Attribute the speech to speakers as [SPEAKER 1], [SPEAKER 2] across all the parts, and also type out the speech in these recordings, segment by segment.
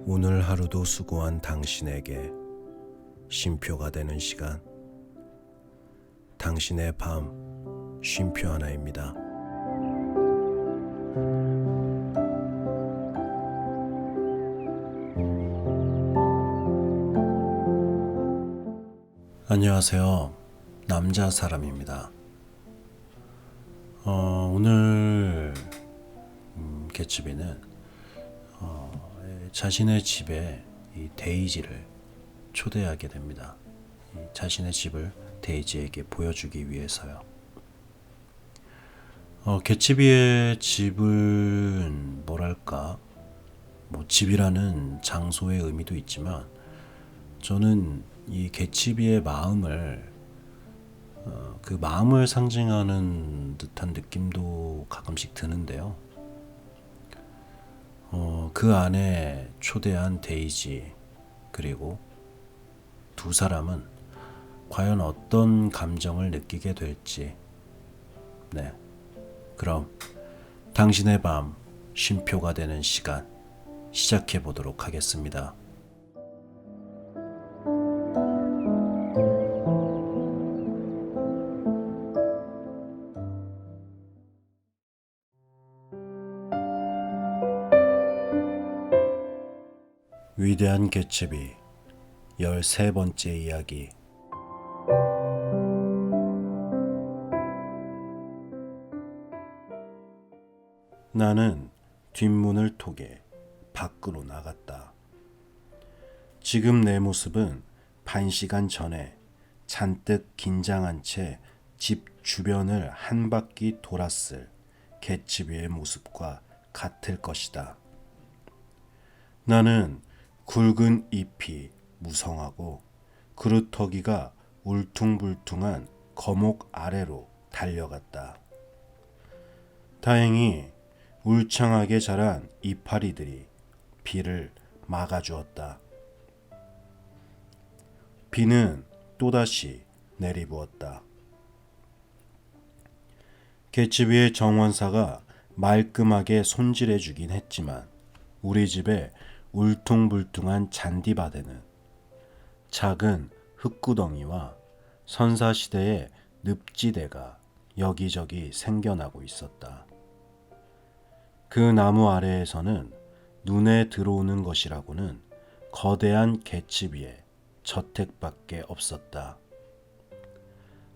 [SPEAKER 1] 오늘 하루도 수고한 당신에게 쉼표가 되는 시간, 당신의 밤 쉼표 하나입니다. 안녕하세요. 남자 사람입니다. 오늘 개츠비는 자신의 집에 이 데이지를 초대하게 됩니다. 자신의 집을 데이지에게 보여주기 위해서요. 개츠비의 집은 뭐랄까, 집이라는 장소의 의미도 있지만 저는 이 개츠비의 마음을 그 마음을 상징하는 듯한 느낌도 가끔씩 드는데요. 그 안에 초대한 데이지 그리고 두 사람은 과연 어떤 감정을 느끼게 될지, 그럼 당신의 밤 쉼표가 되는 시간 시작해 보도록 하겠습니다. 위대한 개츠비 13번째 이야기. 나는 뒷문을 통해 밖으로 나갔다. 지금 내 모습은 반 시간 전에 잔뜩 긴장한 채 집 주변을 한 바퀴 돌았을 개츠비의 모습과 같을 것이다. 나는 굵은 잎이 무성하고 그루터기가 울퉁불퉁한 거목 아래로 달려갔다. 다행히 울창하게 자란 이파리들이 비를 막아주었다. 비는 또다시 내리부었다. 개츠비의 정원사가 말끔하게 손질해주긴 했지만 우리 집에 울퉁불퉁한 잔디밭에는 작은 흙구덩이와 선사시대의 늪지대가 여기저기 생겨나고 있었다. 그 나무 아래에서는 눈에 들어오는 것이라고는 거대한 개츠비의 저택밖에 없었다.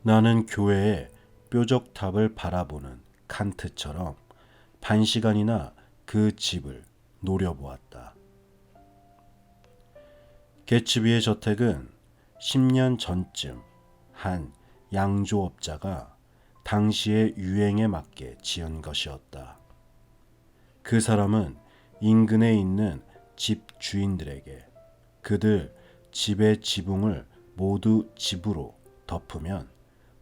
[SPEAKER 1] 나는 교회의 뾰족탑을 바라보는 칸트처럼 반 시간이나 그 집을 노려보았다. 개츠비의 저택은 10년 전쯤 한 양조업자가 당시의 유행에 맞게 지은 것이었다. 그 사람은 인근에 있는 집 주인들에게 그들 집의 지붕을 모두 집으로 덮으면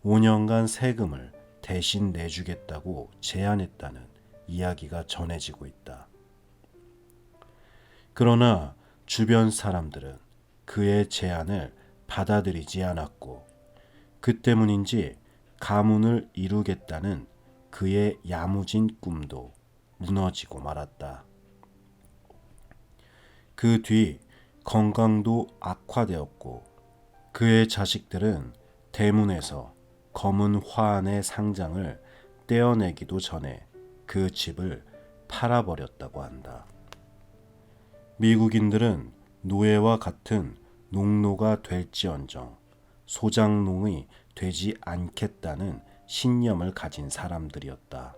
[SPEAKER 1] 5년간 세금을 대신 내주겠다고 제안했다는 이야기가 전해지고 있다. 그러나 주변 사람들은 그의 제안을 받아들이지 않았고 그 때문인지 가문을 이루겠다는 그의 야무진 꿈도 무너지고 말았다. 그 뒤 건강도 악화되었고 그의 자식들은 대문에서 검은 화환의 상장을 떼어내기도 전에 그 집을 팔아버렸다고 한다. 미국인들은 노예와 같은 농노가 될지언정 소장농이 되지 않겠다는 신념을 가진 사람들이었다.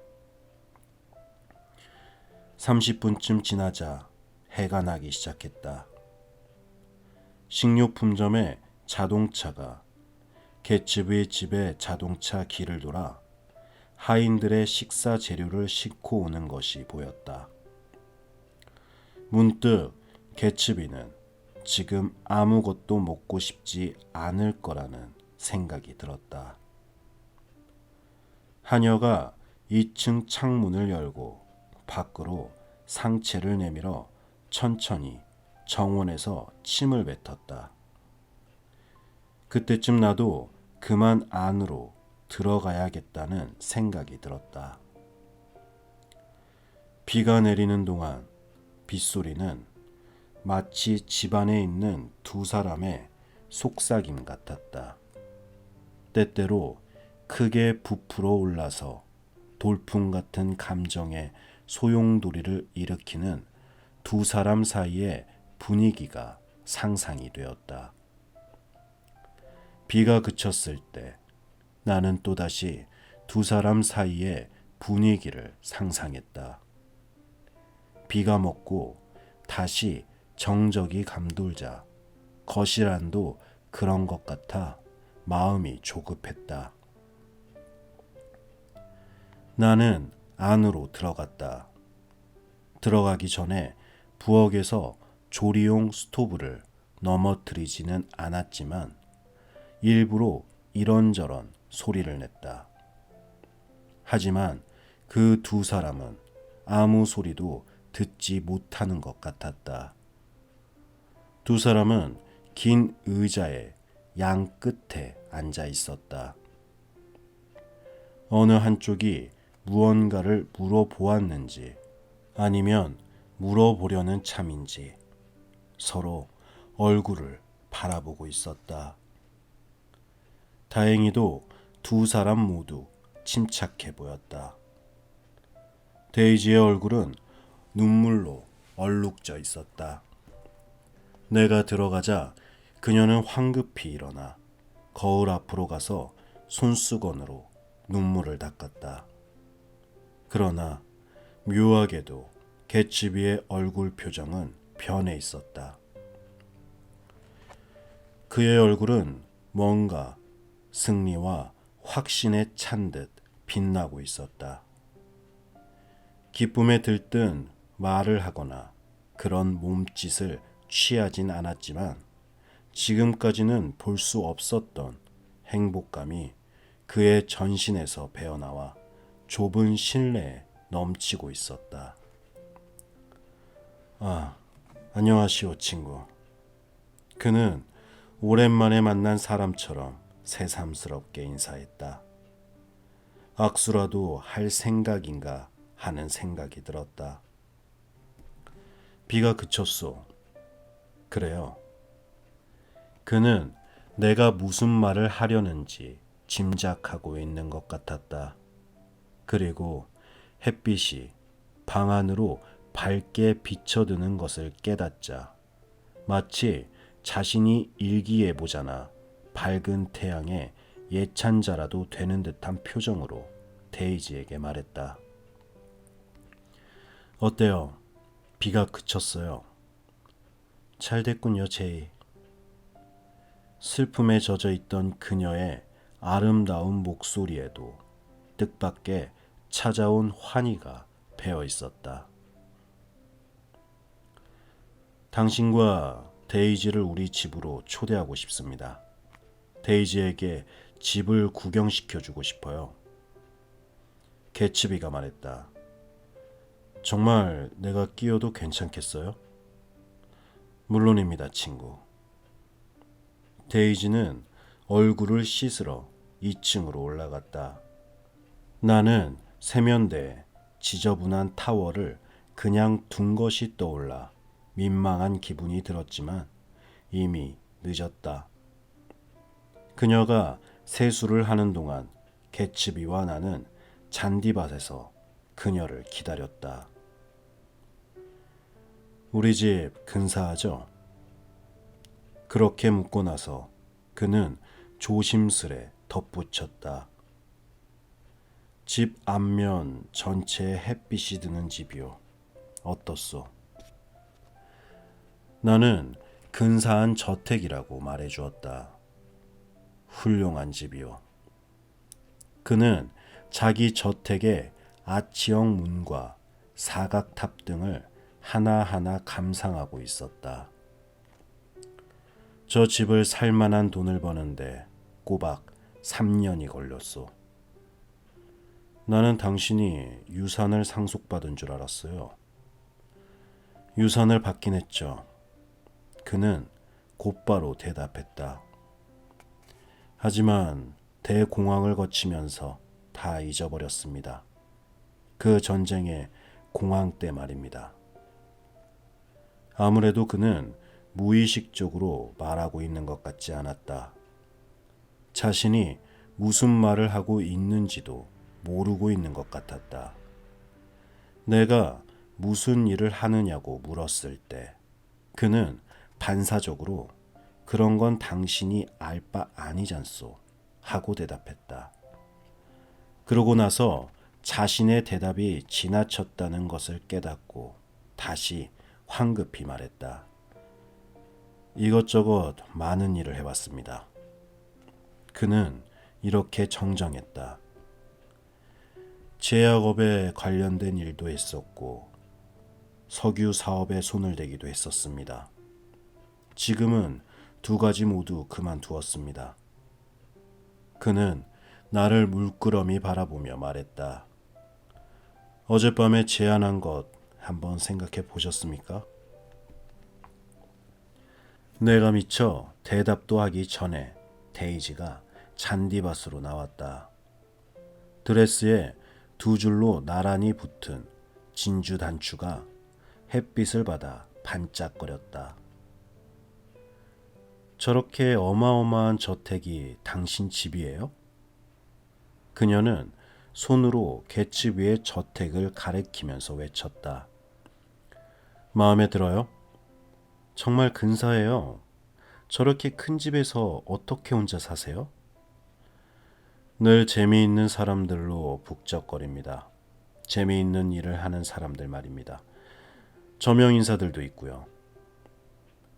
[SPEAKER 1] 30분쯤 지나자 해가 나기 시작했다. 식료품점의 자동차가 개츠비의 집에 자동차 길을 돌아 하인들의 식사 재료를 싣고 오는 것이 보였다. 문득 개츠비는 지금 아무것도 먹고 싶지 않을 거라는 생각이 들었다. 하녀가 2층 창문을 열고 밖으로 상체를 내밀어 천천히 정원에서 침을 뱉었다. 그때쯤 나도 그만 안으로 들어가야겠다는 생각이 들었다. 비가 내리는 동안 빗소리는
[SPEAKER 2] 마치 집안에 있는 두 사람의 속삭임 같았다. 때때로 크게 부풀어 올라서 돌풍 같은 감정의 소용돌이를 일으키는 두 사람 사이의 분위기가 상상이 되었다. 비가 그쳤을 때 나는 또다시 두 사람 사이의 분위기를 상상했다. 비가 먹고 다시 정적이 감돌자 거실 안도 그런 것 같아 마음이 조급했다. 나는 안으로 들어갔다. 들어가기 전에 부엌에서 조리용 스토브를 넘어뜨리지는 않았지만 일부러 이런저런 소리를 냈다. 하지만 그 두 사람은 아무 소리도 듣지 못하는 것 같았다. 두 사람은 긴 의자의 양 끝에 앉아 있었다. 어느 한쪽이 무언가를 물어보았는지 아니면 물어보려는 참인지 서로 얼굴을 바라보고 있었다. 다행히도 두 사람 모두 침착해 보였다. 데이지의 얼굴은 눈물로 얼룩져 있었다. 내가 들어가자 그녀는 황급히 일어나 거울 앞으로 가서 손수건으로 눈물을 닦았다. 그러나 묘하게도 개츠비의 얼굴 표정은 변해 있었다. 그의 얼굴은 뭔가 승리와 확신에 찬 듯 빛나고 있었다. 기쁨에 들뜬 말을 하거나 그런 몸짓을 취하진 않았지만 지금까지는 볼 수 없었던 행복감이 그의 전신에서 배어나와 좁은 실내에 넘치고 있었다. 아, 안녕하시오, 친구. 그는 오랜만에 만난 사람처럼 새삼스럽게 인사했다. 악수라도 할 생각인가 하는 생각이 들었다. 비가 그쳤소. 그래요. 그는 내가 무슨 말을 하려는지 짐작하고 있는 것 같았다. 그리고 햇빛이 방 안으로 밝게 비쳐드는 것을 깨닫자 마치 자신이 일기예보자나 밝은 태양의 예찬자라도 되는 듯한 표정으로 데이지에게 말했다. 어때요? 비가 그쳤어요. 잘 됐군요, 제이. 슬픔에 젖어 있던 그녀의 아름다운 목소리에도 뜻밖의 찾아온 환희가 배어 있었다. 당신과 데이지를 우리 집으로 초대하고 싶습니다. 데이지에게 집을 구경시켜주고 싶어요. 개츠비가 말했다. 정말 내가 끼어도 괜찮겠어요? 물론입니다, 친구. 데이지는 얼굴을 씻으러 2층으로 올라갔다. 나는 세면대에 지저분한 타월을 그냥 둔 것이 떠올라 민망한 기분이 들었지만 이미 늦었다. 그녀가 세수를 하는 동안 개츠비와 나는 잔디밭에서 그녀를 기다렸다. 우리 집 근사하죠? 그렇게 묻고 나서 그는 조심스레 덧붙였다. 집 앞면 전체에 햇빛이 드는 집이요. 어떻소? 나는 근사한 저택이라고 말해주었다. 훌륭한 집이요. 그는 자기 저택의 아치형 문과 사각탑 등을 하나하나 감상하고 있었다. 저 집을 살 만한 돈을 버는데 꼬박 3년이 걸렸소. 나는 당신이 유산을 상속받은 줄 알았어요. 유산을 받긴 했죠. 그는 곧바로 대답했다. 하지만 대공황을 거치면서 다 잊어버렸습니다. 그 전쟁의 공황 때 말입니다. 아무래도 그는 무의식적으로 말하고 있는 것 같지 않았다. 자신이 무슨 말을 하고 있는지도 모르고 있는 것 같았다. 내가 무슨 일을 하느냐고 물었을 때 그는 반사적으로 그런 건 당신이 알 바 아니잖소 하고 대답했다. 그러고 나서 자신의 대답이 지나쳤다는 것을 깨닫고 다시 황급히 말했다. 이것저것 많은 일을 해봤습니다. 그는 이렇게 정정했다. 제약업에 관련된 일도 했었고 석유 사업에 손을 대기도 했었습니다. 지금은 두 가지 모두 그만두었습니다. 그는 나를 물끄러미 바라보며 말했다. 어젯밤에 제안한 것 한번 생각해 보셨습니까? 내가 미처 대답도 하기 전에 데이지가 잔디밭으로 나왔다. 드레스에 두 줄로 나란히 붙은 진주 단추가 햇빛을 받아 반짝거렸다. 저렇게 어마어마한 저택이 당신 집이에요? 그녀는 손으로 갯집 위의 저택을 가리키면서 외쳤다. 마음에 들어요? 정말 근사해요. 저렇게 큰 집에서 어떻게 혼자 사세요? 늘 재미있는 사람들로 북적거립니다. 재미있는 일을 하는 사람들 말입니다. 저명 인사들도 있고요.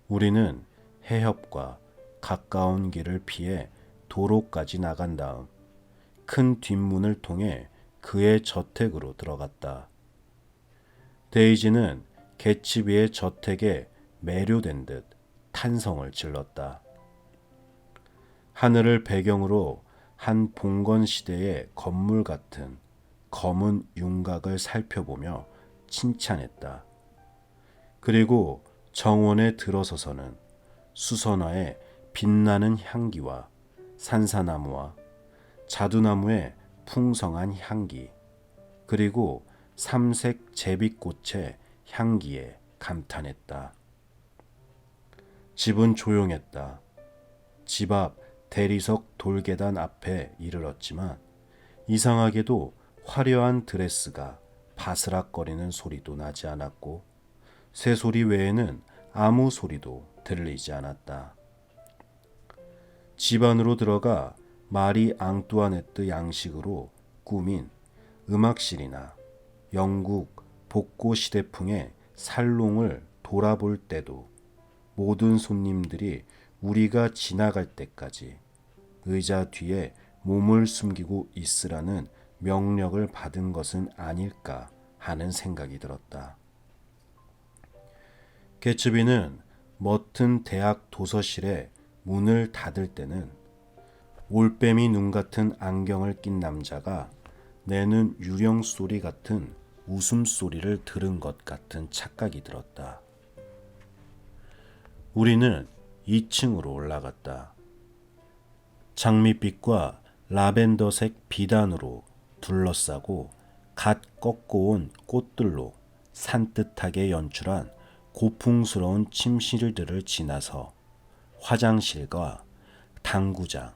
[SPEAKER 2] 우리는 해협과 가까운 길을 피해 도로까지 나간 다음 큰 뒷문을 통해 그의 저택으로 들어갔다. 데이지는 갯집 위의 저택에 매료된 듯 탄성을 질렀다. 하늘을 배경으로 한 봉건 시대의 건물 같은 검은 윤곽을 살펴보며 칭찬했다. 그리고 정원에 들어서서는 수선화의 빛나는 향기와 산사나무와 자두나무의 풍성한 향기, 그리고 삼색 제비꽃의 향기에 감탄했다. 집은 조용했다. 집 앞 대리석 돌계단 앞에 이르렀지만 이상하게도 화려한 드레스가 바스락거리는 소리도 나지 않았고 새소리 외에는 아무 소리도 들리지 않았다. 집 안으로 들어가 마리 앙뚜아네트 양식으로 꾸민 음악실이나 영국 복고 시대풍의 살롱을 돌아볼 때도 모든 손님들이 우리가 지나갈 때까지 의자 뒤에 몸을 숨기고 있으라는 명령을 받은 것은 아닐까 하는 생각이 들었다. 개츠비는 멋튼 대학 도서실에 문을 닫을 때는 올빼미 눈 같은 안경을 낀 남자가 내는 유령 소리 같은 웃음소리를 들은 것 같은 착각이 들었다. 우리는 2층으로 올라갔다. 장밋빛과 라벤더색 비단으로 둘러싸고 갓 꺾어온 꽃들로 산뜻하게 연출한 고풍스러운 침실들을 지나서 화장실과 당구장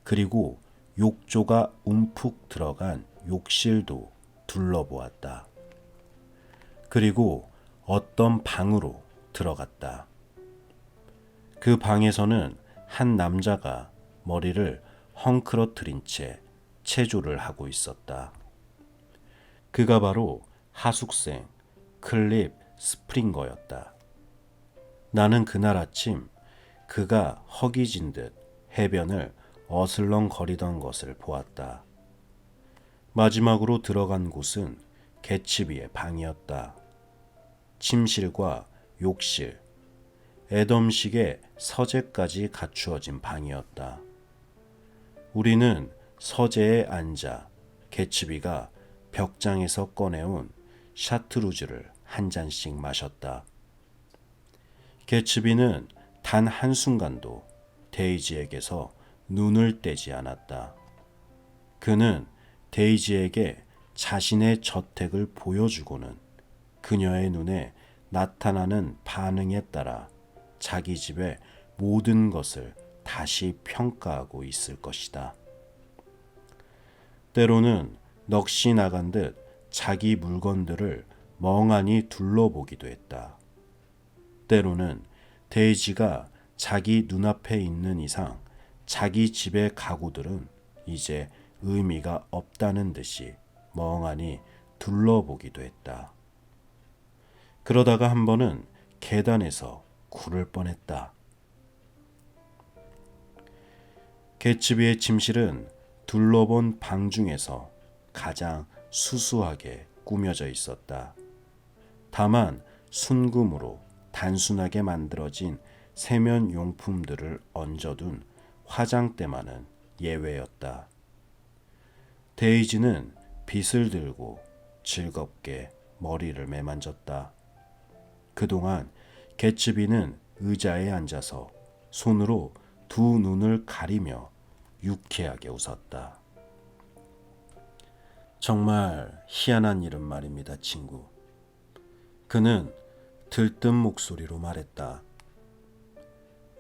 [SPEAKER 2] 그리고 욕조가 움푹 들어간 욕실도 둘러보았다. 그리고 어떤 방으로 들어갔다. 그 방에서는 한 남자가 머리를 헝클어뜨린 채 체조를 하고 있었다. 그가 바로 하숙생 클립 스프링거였다. 나는 그날 아침 그가 허기진 듯 해변을 어슬렁거리던 것을 보았다. 마지막으로 들어간 곳은 갯집 위의 방이었다. 침실과 욕실, 애덤식의 서재까지 갖추어진 방이었다. 우리는 서재에 앉아 개츠비가 벽장에서 꺼내온 샤트루즈를 한 잔씩 마셨다. 개츠비는 단 한순간도 데이지에게서 눈을 떼지 않았다. 그는 데이지에게 자신의 저택을 보여주고는 그녀의 눈에 나타나는 반응에 따라 자기 집의 모든 것을 다시 평가하고 있을 것이다. 때로는 넋이 나간 듯 자기 물건들을 멍하니 둘러보기도 했다. 때로는 데이지가 자기 눈앞에 있는 이상 자기 집의 가구들은 이제 의미가 없다는 듯이 멍하니 둘러보기도 했다. 그러다가 한 번은 계단에서 굴을 뻔했다. 개츠비의 침실은 둘러본 방 중에서 가장 수수하게 꾸며져 있었다. 다만 순금으로 단순하게 만들어진 세면 용품들을 얹어둔 화장대만은 예외였다. 데이지는 빗을 들고 즐겁게 머리를 매만졌다. 그동안 개츠비는 의자에 앉아서 손으로 두 눈을 가리며 유쾌하게 웃었다. 정말 희한한 일은 말입니다, 친구. 그는 들뜬 목소리로 말했다.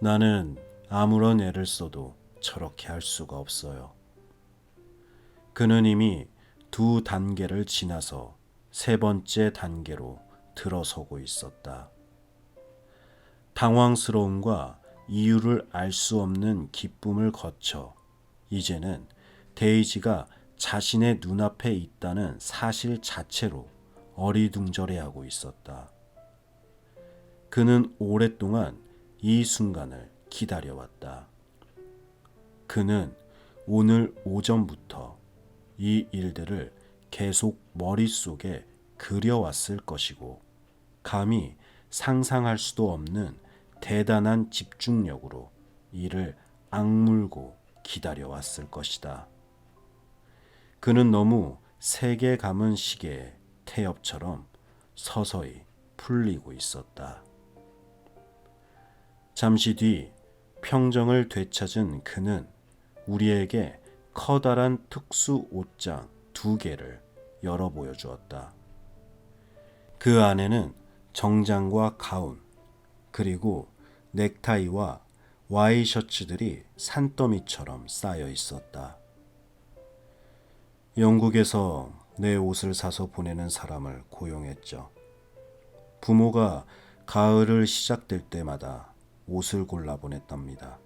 [SPEAKER 2] 나는 아무런 애를 써도 저렇게 할 수가 없어요. 그는 이미 두 단계를 지나서 세 번째 단계로 들어서고 있었다. 당황스러움과 이유를 알 수 없는 기쁨을 거쳐 이제는 데이지가 자신의 눈앞에 있다는 사실 자체로 어리둥절해하고 있었다. 그는 오랫동안 이 순간을 기다려왔다. 그는 오늘 오전부터 이 일들을 계속 머릿속에 그려왔을 것이고 감히 상상할 수도 없는 대단한 집중력으로 이를 악물고 기다려왔을 것이다. 그는 너무 세게 감은 시계의 태엽처럼 서서히 풀리고 있었다. 잠시 뒤 평정을 되찾은 그는 우리에게 커다란 특수 옷장 2개를 열어 보여주었다. 그 안에는 정장과 가운, 그리고 넥타이와 와이셔츠들이 산더미처럼 쌓여 있었다. 영국에서 내 옷을 사서 보내는 사람을 고용했죠. 부모가 가을을 시작될 때마다 옷을 골라 보냈답니다.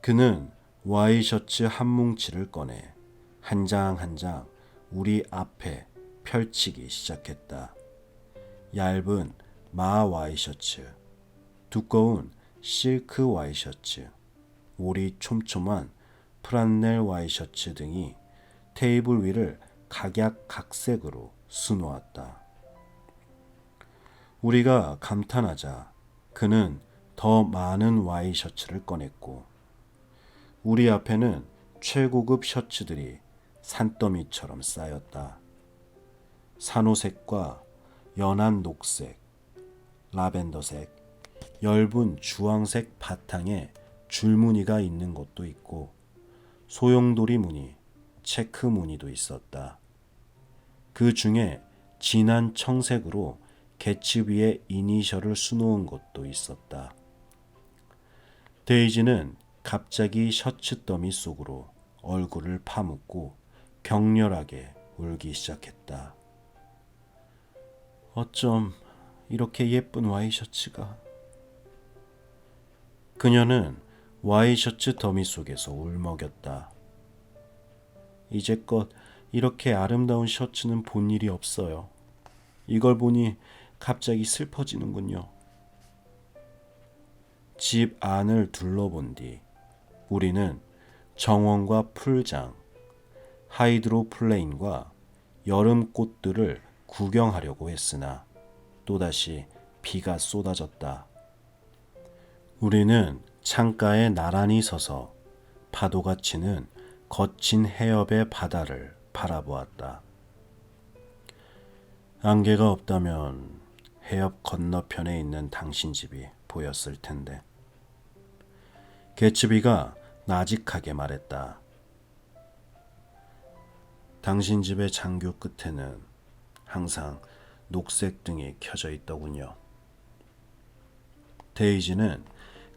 [SPEAKER 2] 그는 와이셔츠 한 뭉치를 꺼내 한 장 한 장 우리 앞에 펼치기 시작했다. 얇은 마 와이셔츠, 두꺼운 실크 와이셔츠, 올이 촘촘한 프란넬 와이셔츠 등이 테이블 위를 각약각색으로 수놓았다. 우리가 감탄하자 그는 더 많은 와이셔츠를 꺼냈고 우리 앞에는 최고급 셔츠들이 산더미처럼 쌓였다. 산호색과 연한 녹색, 라벤더색, 엷은 주황색 바탕에 줄무늬가 있는 것도 있고 소용돌이 무늬, 체크 무늬도 있었다. 그 중에 진한 청색으로 개츠 위에 이니셜을 수놓은 것도 있었다. 데이지는 갑자기 셔츠 더미 속으로 얼굴을 파묻고 격렬하게 울기 시작했다. 어쩜 이렇게 예쁜 와이셔츠가. 그녀는 와이셔츠 더미 속에서 울먹였다. 이제껏 이렇게 아름다운 셔츠는 본 일이 없어요. 이걸 보니 갑자기 슬퍼지는군요. 집 안을 둘러본 뒤 우리는 정원과 풀장, 하이드로플레인과 여름꽃들을 구경하려고 했으나 또다시 비가 쏟아졌다. 우리는 창가에 나란히 서서 파도가 치는 거친 해협의 바다를 바라보았다. 안개가 없다면 해협 건너편에 있는 당신 집이 보였을 텐데. 개츠비가 나직하게 말했다. 당신 집의 장교 끝에는 항상 녹색 등이 켜져 있더군요. 데이지는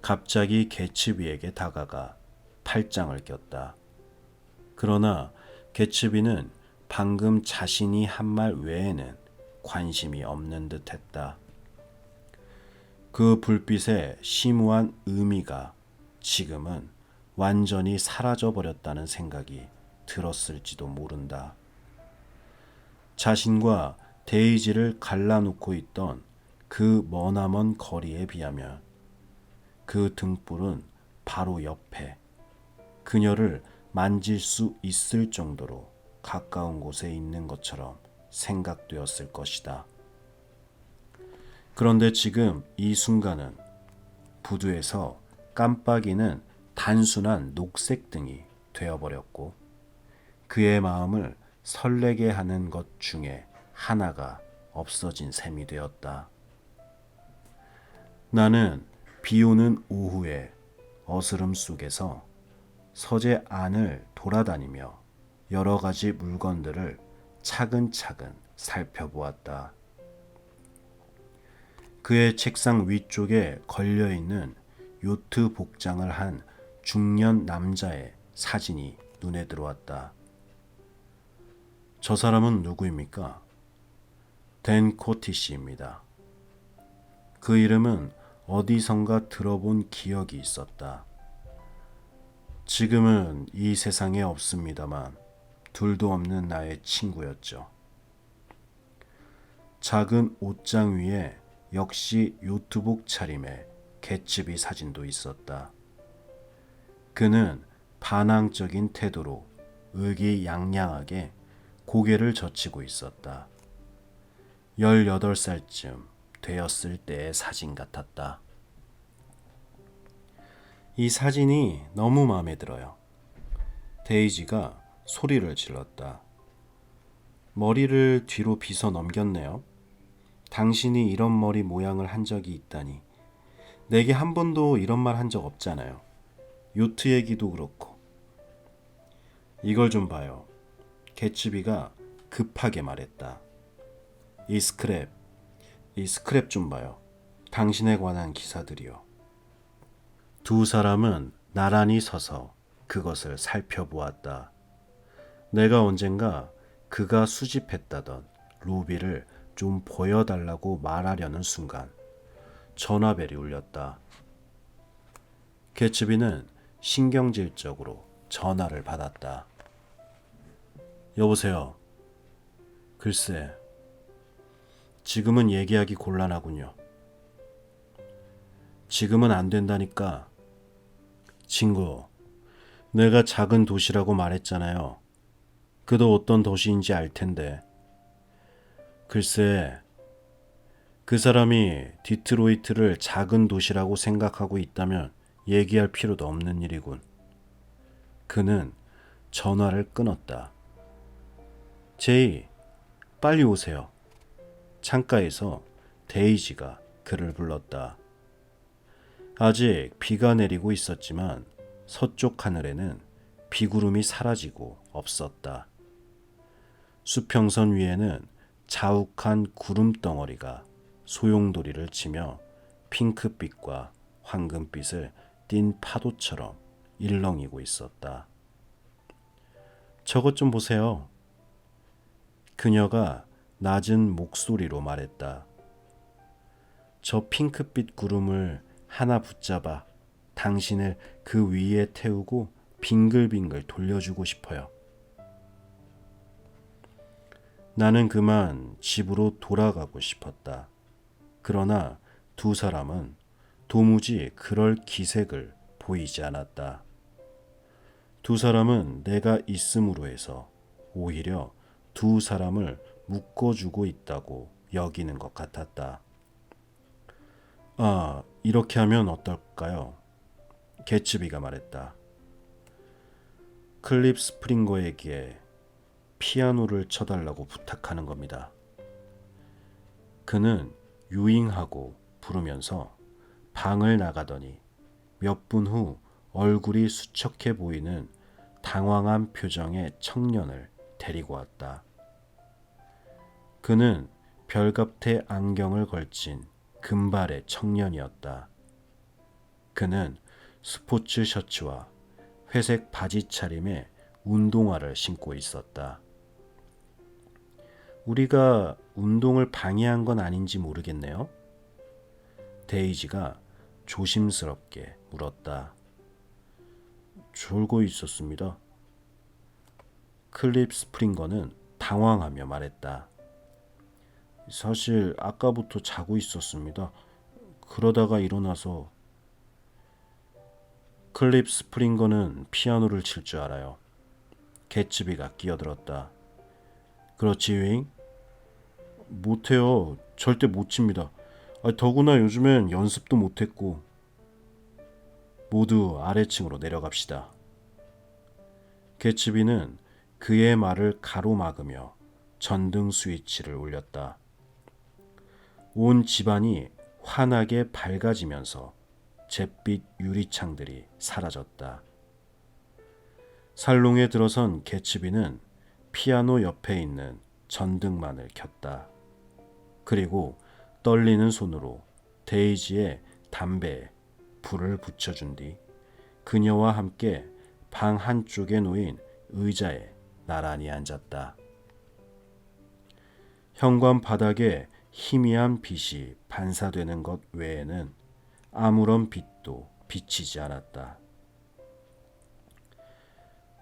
[SPEAKER 2] 갑자기 개츠비에게 다가가 팔짱을 꼈다. 그러나 개츠비는 방금 자신이 한 말 외에는 관심이 없는 듯 했다. 그 불빛의 심오한 의미가 지금은 완전히 사라져버렸다는 생각이 들었을지도 모른다. 자신과 데이지를 갈라놓고 있던 그 머나먼 거리에 비하면 그 등불은 바로 옆에 그녀를 만질 수 있을 정도로 가까운 곳에 있는 것처럼 생각되었을 것이다. 그런데 지금 이 순간은 부두에서 깜빡이는 단순한 녹색 등이 되어버렸고 그의 마음을 설레게 하는 것 중에 하나가 없어진 셈이 되었다. 나는 비오는 오후에 어스름 속에서 서재 안을 돌아다니며 여러 가지 물건들을 차근차근 살펴보았다. 그의 책상 위쪽에 걸려있는 요트 복장을 한 중년 남자의 사진이 눈에 들어왔다. 저 사람은 누구입니까? 댄 코티시입니다. 그 이름은 어디선가 들어본 기억이 있었다. 지금은 이 세상에 없습니다만 둘도 없는 나의 친구였죠. 작은 옷장 위에 역시 요트복 차림의 개츠비 사진도 있었다. 그는 반항적인 태도로 의기양양하게 고개를 젖히고 있었다. 18살쯤 되었을 때의 사진 같았다. 이 사진이 너무 마음에 들어요. 데이지가 소리를 질렀다. 머리를 뒤로 빗어 넘겼네요. 당신이 이런 머리 모양을 한 적이 있다니. 내게 한 번도 이런 말 한 적 없잖아요. 요트 얘기도 그렇고. 이걸 좀 봐요. 개츠비가 급하게 말했다. 이 스크랩 좀 봐요. 당신에 관한 기사들이요. 두 사람은 나란히 서서 그것을 살펴보았다. 내가 언젠가 그가 수집했다던 루비를 좀 보여달라고 말하려는 순간 전화벨이 울렸다. 개츠비는 신경질적으로 전화를 받았다. 여보세요. 글쎄, 지금은 얘기하기 곤란하군요. 지금은 안 된다니까. 친구, 내가 작은 도시라고 말했잖아요. 그도 어떤 도시인지 알 텐데. 글쎄, 그 사람이 디트로이트를 작은 도시라고 생각하고 있다면 얘기할 필요도 없는 일이군. 그는 전화를 끊었다. 제이, 빨리 오세요. 창가에서 데이지가 그를 불렀다. 아직 비가 내리고 있었지만 서쪽 하늘에는 비구름이 사라지고 없었다. 수평선 위에는 자욱한 구름덩어리가 소용돌이를 치며 핑크빛과 황금빛을 띤 파도처럼 일렁이고 있었다. 저것 좀 보세요. 그녀가 낮은 목소리로 말했다. 저 핑크빛 구름을 하나 붙잡아 당신을 그 위에 태우고 빙글빙글 돌려주고 싶어요. 나는 그만 집으로 돌아가고 싶었다. 그러나 두 사람은 도무지 그럴 기색을 보이지 않았다. 두 사람은 내가 있음으로 해서 오히려 두 사람을 묶어주고 있다고 여기는 것 같았다. 아, 이렇게 하면 어떨까요? 개츠비가 말했다. 클립 스프링거에게 피아노를 쳐달라고 부탁하는 겁니다. 그는 유잉하고 부르면서 방을 나가더니 몇 분 후 얼굴이 수척해 보이는 당황한 표정의 청년을 데리고 왔다. 그는 별갑태 안경을 걸친 금발의 청년이었다. 그는 스포츠 셔츠와 회색 바지 차림에 운동화를 신고 있었다. 우리가 운동을 방해한 건 아닌지 모르겠네요. 데이지가 조심스럽게 물었다. 졸고 있었습니다. 클립 스프링거는 당황하며 말했다. 사실 아까부터 자고 있었습니다. 그러다가 일어나서. 클립 스프링거는 피아노를 칠 줄 알아요. 개츠비가 끼어들었다. 그렇지, 윙? 못해요. 절대 못 칩니다. 더구나 요즘엔 연습도 못했고. 모두 아래층으로 내려갑시다. 개츠비는 그의 말을 가로막으며 전등 스위치를 올렸다. 온 집안이 환하게 밝아지면서 잿빛 유리창들이 사라졌다. 살롱에 들어선 개츠비는 피아노 옆에 있는 전등만을 켰다. 그리고 떨리는 손으로 데이지의 담배에 불을 붙여준 뒤 그녀와 함께 방 한쪽에 놓인 의자에 나란히 앉았다. 현관 바닥에 희미한 빛이 반사되는 것 외에는 아무런 빛도 비치지 않았다.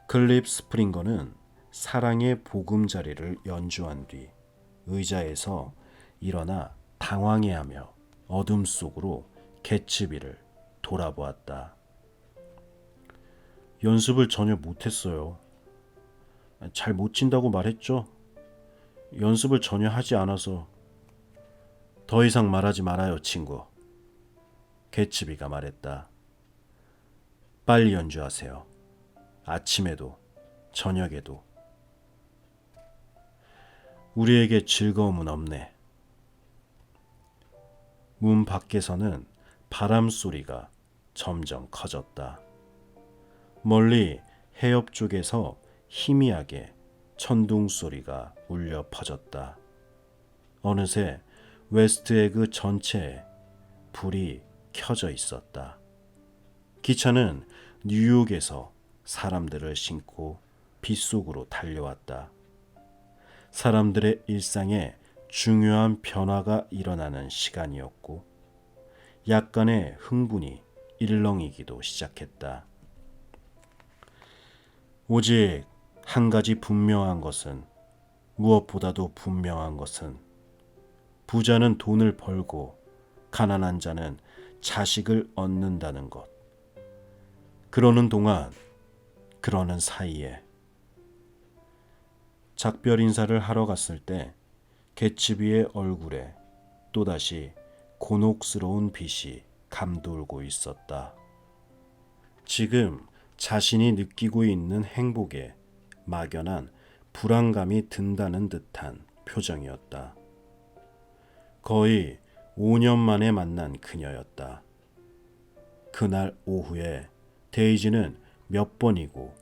[SPEAKER 2] 클립 스프링거는 사랑의 보금자리를 연주한 뒤 의자에서 일어나 당황해하며 어둠 속으로 개츠비를 돌아보았다. 연습을 전혀 못했어요. 잘 못 친다고 말했죠? 연습을 전혀 하지 않아서. 더 이상 말하지 말아요, 친구. 개츠비가 말했다. 빨리 연주하세요. 아침에도 저녁에도. 우리에게 즐거움은 없네. 문 밖에서는 바람 소리가 점점 커졌다. 멀리 해협 쪽에서 희미하게 천둥 소리가 울려 퍼졌다. 어느새 웨스트에그 전체에 불이 켜져 있었다. 기차는 뉴욕에서 사람들을 싣고 빗속으로 달려왔다. 사람들의 일상에 중요한 변화가 일어나는 시간이었고 약간의 흥분이 일렁이기도 시작했다. 오직 한 가지 분명한 것은, 무엇보다도 분명한 것은 부자는 돈을 벌고 가난한 자는 자식을 얻는다는 것. 그러는 동안, 그러는 사이에 작별 인사를 하러 갔을 때 개츠비의 얼굴에 또다시 곤혹스러운 빛이 감돌고 있었다. 지금 자신이 느끼고 있는 행복에 막연한 불안감이 든다는 듯한 표정이었다. 거의 5년 만에 만난 그녀였다. 그날 오후에 데이지는 몇 번이고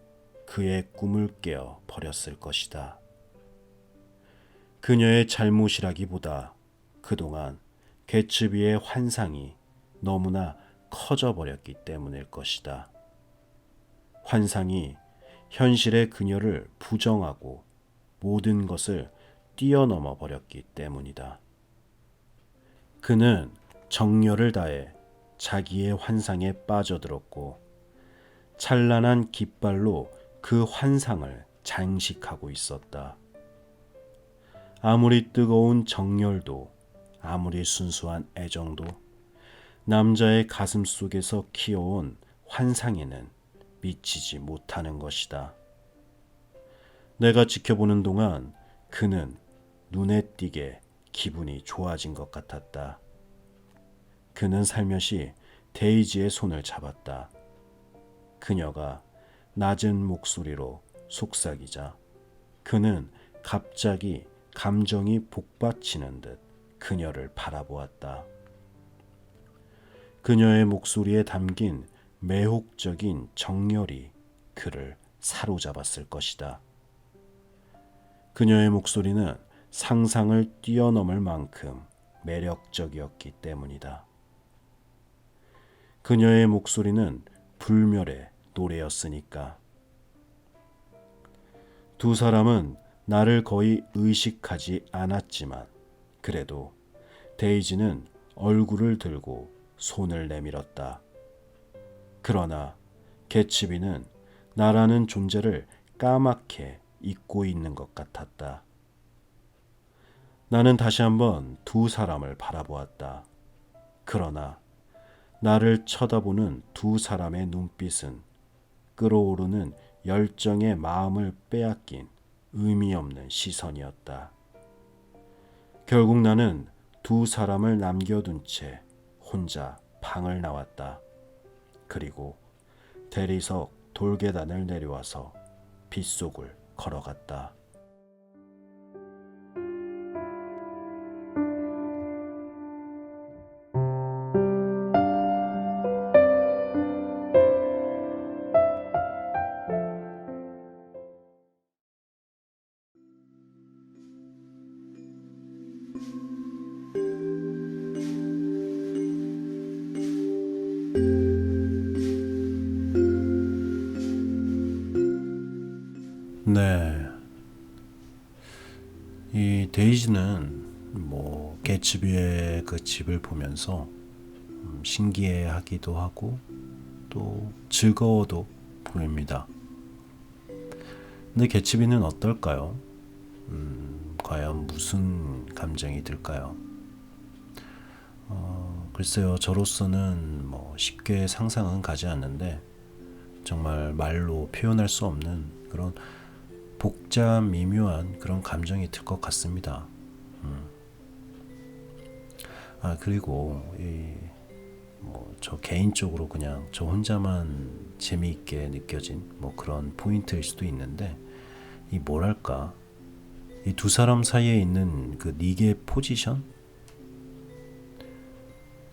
[SPEAKER 2] 그의 꿈을 깨어 버렸을 것이다. 그녀의 잘못이라기보다 그동안 개츠비의 환상이 너무나 커져 버렸기 때문일 것이다. 환상이 현실의 그녀를 부정하고 모든 것을 뛰어넘어 버렸기 때문이다. 그는 정열을 다해 자기의 환상에 빠져들었고 찬란한 깃발로 그 환상을 장식하고 있었다. 아무리 뜨거운 정열도, 아무리 순수한 애정도 남자의 가슴 속에서 키워온 환상에는 미치지 못하는 것이다. 내가 지켜보는 동안 그는 눈에 띄게 기분이 좋아진 것 같았다. 그는 살며시 데이지의 손을 잡았다. 그녀가 낮은 목소리로 속삭이자 그는 갑자기 감정이 복받치는 듯 그녀를 바라보았다. 그녀의 목소리에 담긴 매혹적인 정열이 그를 사로잡았을 것이다. 그녀의 목소리는 상상을 뛰어넘을 만큼 매력적이었기 때문이다. 그녀의 목소리는 불멸의 노래였으니까. 두 사람은 나를 거의 의식하지 않았지만 그래도 데이지는 얼굴을 들고 손을 내밀었다. 그러나 개츠비는 나라는 존재를 까맣게 잊고 있는 것 같았다. 나는 다시 한번 두 사람을 바라보았다. 그러나 나를 쳐다보는 두 사람의 눈빛은 끓어오르는 열정의 마음을 빼앗긴 의미 없는 시선이었다. 결국 나는 두 사람을 남겨둔 채 혼자 방을 나왔다. 그리고 대리석 돌계단을 내려와서 빗속을 걸어갔다.
[SPEAKER 1] 네. 이 데이지는 개츠비의 그 집을 보면서 신기해하기도 하고 또 즐거워도 보입니다. 근데 개츠비는 어떨까요? 과연 무슨 감정이 들까요? 글쎄요, 저로서는 쉽게 상상은 가지 않는데 정말 말로 표현할 수 없는 그런 복잡 미묘한 그런 감정이 들 것 같습니다. 그리고 저 개인적으로 그냥 저 혼자만 재미있게 느껴진 그런 포인트일 수도 있는데 이 뭐랄까 이 두 사람 사이에 있는 그 닉의 포지션,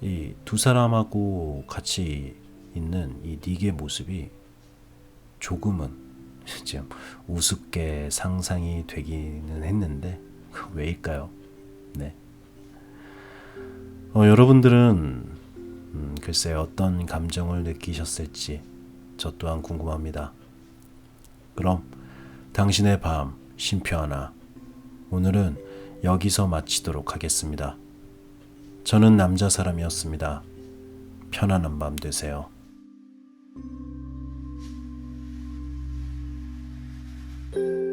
[SPEAKER 1] 이 두 사람하고 같이 있는 이 닉의 모습이 조금은 좀 우습게 상상이 되기는 했는데 왜일까요? 네. 여러분들은 글쎄 어떤 감정을 느끼셨을지 저 또한 궁금합니다. 그럼 당신의 밤 쉼표 하나 오늘은 여기서 마치도록 하겠습니다. 저는 남자 사람이었습니다. 편안한 밤 되세요.
[SPEAKER 3] thank you